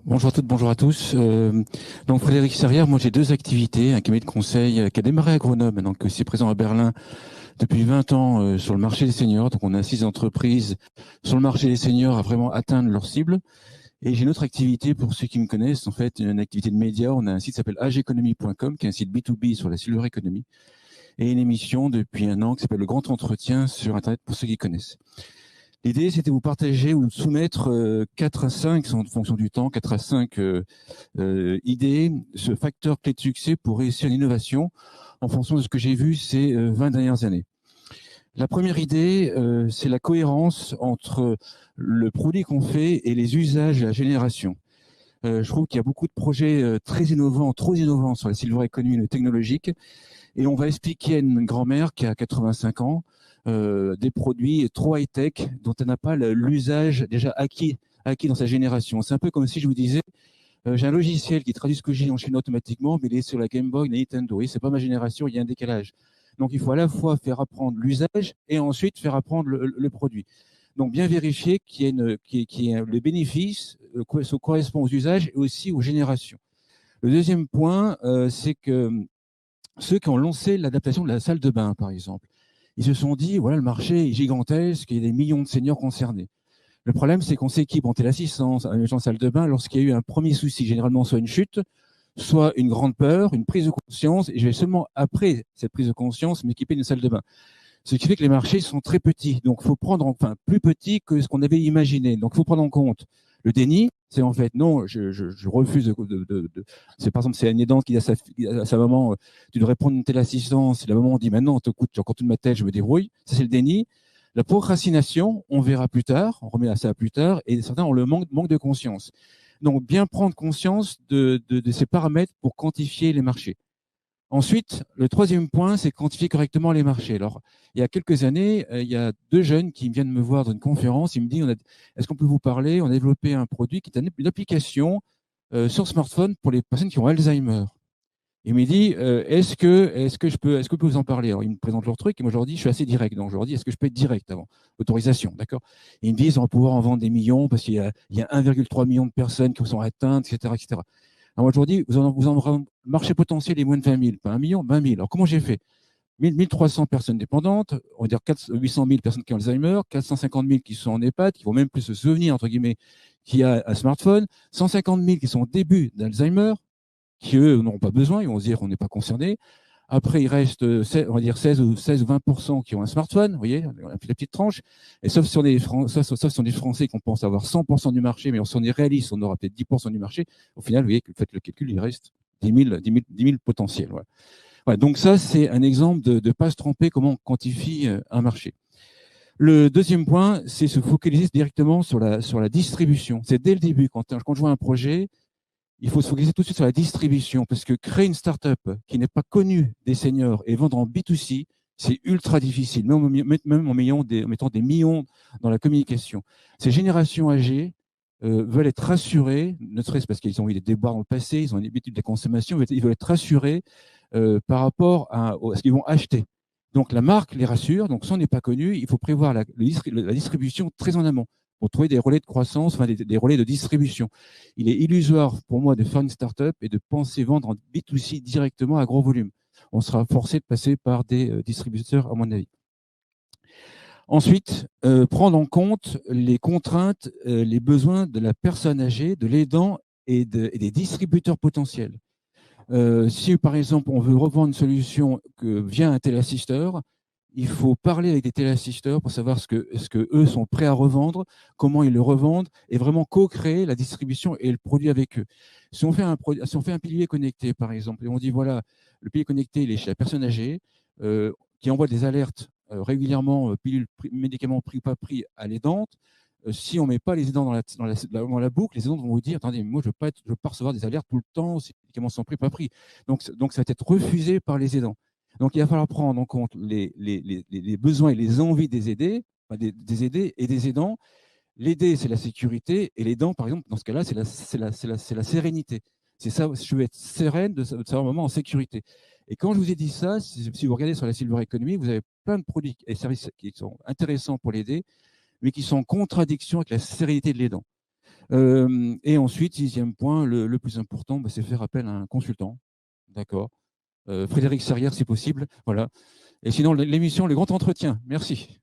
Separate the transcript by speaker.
Speaker 1: Bonjour à toutes, bonjour à tous. Donc Frédéric Serrière, moi j'ai deux activités, un cabinet de conseil qui a démarré à Grenoble, donc c'est présent à Berlin depuis 20 ans sur le marché des seniors. Donc on a 6 entreprises sur le marché des seniors à vraiment atteindre leur cible. Et j'ai une autre activité pour ceux qui me connaissent, en fait une activité de médias. On a un site qui s'appelle ageconomie.com, qui est un site B2B sur la silver economy, et une émission depuis un an qui s'appelle Le Grand Entretien sur Internet pour ceux qui connaissent. L'idée, c'était de vous partager ou de soumettre 4 à 5, en fonction du temps, 4 à 5 idées, ce facteur clé de succès pour réussir l'innovation en fonction de ce que j'ai vu ces 20 dernières années. La première idée, c'est la cohérence entre le produit qu'on fait et les usages et la génération. Je trouve qu'il y a beaucoup de projets très innovants, trop innovants sur la silver economy, le technologique, et on va expliquer à une grand-mère qui a 85 ans des produits trop high-tech dont elle n'a pas l'usage déjà acquis dans sa génération. C'est un peu comme si je vous disais, j'ai un logiciel qui traduit ce que j'ai en chinois automatiquement, mais il est sur la Game Boy, la Nintendo. Et c'est pas ma génération, il y a un décalage. Donc il faut à la fois faire apprendre l'usage et ensuite faire apprendre le produit. Donc bien vérifier qu'il y ait, le bénéfice se correspond aux usages et aussi aux générations. Le deuxième point, c'est que ceux qui ont lancé l'adaptation de la salle de bain, par exemple, ils se sont dit, voilà, le marché est gigantesque, il y a des millions de seniors concernés. Le problème, c'est qu'on s'équipe en téléassistance, en salle de bain, lorsqu'il y a eu un premier souci, généralement soit une chute, soit une grande peur, une prise de conscience, et je vais seulement, après cette prise de conscience, m'équiper d'une salle de bain. Ce qui fait que les marchés sont très petits. Donc, il faut prendre, enfin, plus petits que ce qu'on avait imaginé. Donc, il faut prendre en compte le déni. C'est en fait, non, je refuse c'est par exemple, c'est une aidante qui dit à sa maman, tu devrais prendre une telle assistance. Et la maman dit, maintenant, écoute, j'ai encore toute ma tête, je me débrouille. Ça, c'est le déni. La procrastination, on verra plus tard, on remet à ça plus tard, et certains ont le manque de conscience. Donc, bien prendre conscience de ces paramètres pour quantifier les marchés. Ensuite, le troisième point, c'est quantifier correctement les marchés. Alors, il y a quelques années, il y a deux jeunes qui viennent me voir dans une conférence. Ils me disent, est-ce qu'on peut vous parler? On a développé un produit qui est une application sur smartphone pour les personnes qui ont Alzheimer. Il me dit, est-ce que je peux vous en parler? Alors, ils me présentent leur truc et moi, je leur dis, je suis assez direct. Donc, je leur dis, est-ce que je peux être direct avant? Autorisation, d'accord? Et ils me disent, on va pouvoir en vendre des millions parce qu'il y a 1,3 million de personnes qui sont atteintes, etc., etc. Alors, moi, je leur dis, le marché potentiel est moins de 20 000, pas 1 million, 20 000. Alors, comment j'ai fait? 1300 personnes dépendantes, on va dire 800 000 personnes qui ont Alzheimer, 450 000 qui sont en EHPAD, qui vont même plus se souvenir, entre guillemets, qui a un smartphone, 150 000 qui sont au début d'Alzheimer, qui eux n'auront pas besoin, ils vont se dire qu'on n'est pas concerné. Après, il reste, on va dire 16 ou 20% qui ont un smartphone, vous voyez, on a fait la petite tranche. Et sauf si on est, sauf si on est français, qu'on pense avoir 100% du marché, mais si on est réaliste, on aura peut-être 10% du marché. Au final, vous voyez, faites le calcul, il reste 10 000 potentiels. Voilà. Voilà, donc ça, c'est un exemple de ne pas se tromper comment on quantifie un marché. Le deuxième point, c'est se focaliser directement sur la distribution. C'est dès le début, quand je vois un projet, il faut se focaliser tout de suite sur la distribution, parce que créer une start-up qui n'est pas connue des seniors et vendre en B2C, c'est ultra difficile, même en mettant des millions dans la communication. Ces générations âgées veulent être rassurées, ne serait-ce parce qu'ils ont eu des déboires dans le passé, ils ont une habitude de la consommation, ils veulent être rassurés par rapport à ce qu'ils vont acheter. Donc la marque les rassure, donc si on n'est pas connu, il faut prévoir la distribution très en amont pour trouver des relais de croissance, enfin des relais de distribution. Il est illusoire pour moi de faire une start-up et de penser vendre en B2C directement à gros volume. On sera forcé de passer par des distributeurs, à mon avis. Ensuite, prendre en compte les contraintes, les besoins de la personne âgée, de l'aidant et des distributeurs potentiels. Si par exemple on veut revendre une solution via un téléassisteur, il faut parler avec des téléassisteurs pour savoir ce que eux sont prêts à revendre, comment ils le revendent, et vraiment co-créer la distribution et le produit avec eux. Si on fait un pilier connecté, par exemple, et on dit voilà, le pilier connecté, il est chez la personne âgée, qui envoie des alertes régulièrement, pilules, médicaments pris ou pas pris à l'aidante. Si on ne met pas les aidants dans la boucle, les aidants vont vous dire attendez, moi je ne veux pas recevoir des alertes tout le temps, si les médicaments sont pris, pas pris. Donc ça va être refusé par les aidants. Donc il va falloir prendre en compte les besoins et les envies des aidés, enfin, des aidés et des aidants. L'aider, c'est la sécurité, et l'aidant, par exemple, dans ce cas-là, c'est la sérénité. C'est ça, je veux être sereine de savoir un moment en sécurité. Et quand je vous ai dit ça, si vous regardez sur la Silver Economy, vous avez plein de produits et services qui sont intéressants pour l'aider, mais qui sont en contradiction avec la sérénité de l'aidant. Et ensuite, 6e point, le plus important, bah, c'est faire appel à un consultant. D'accord. Frédéric Serrière, si possible. Voilà. Et sinon, l'émission, le grand entretien. Merci.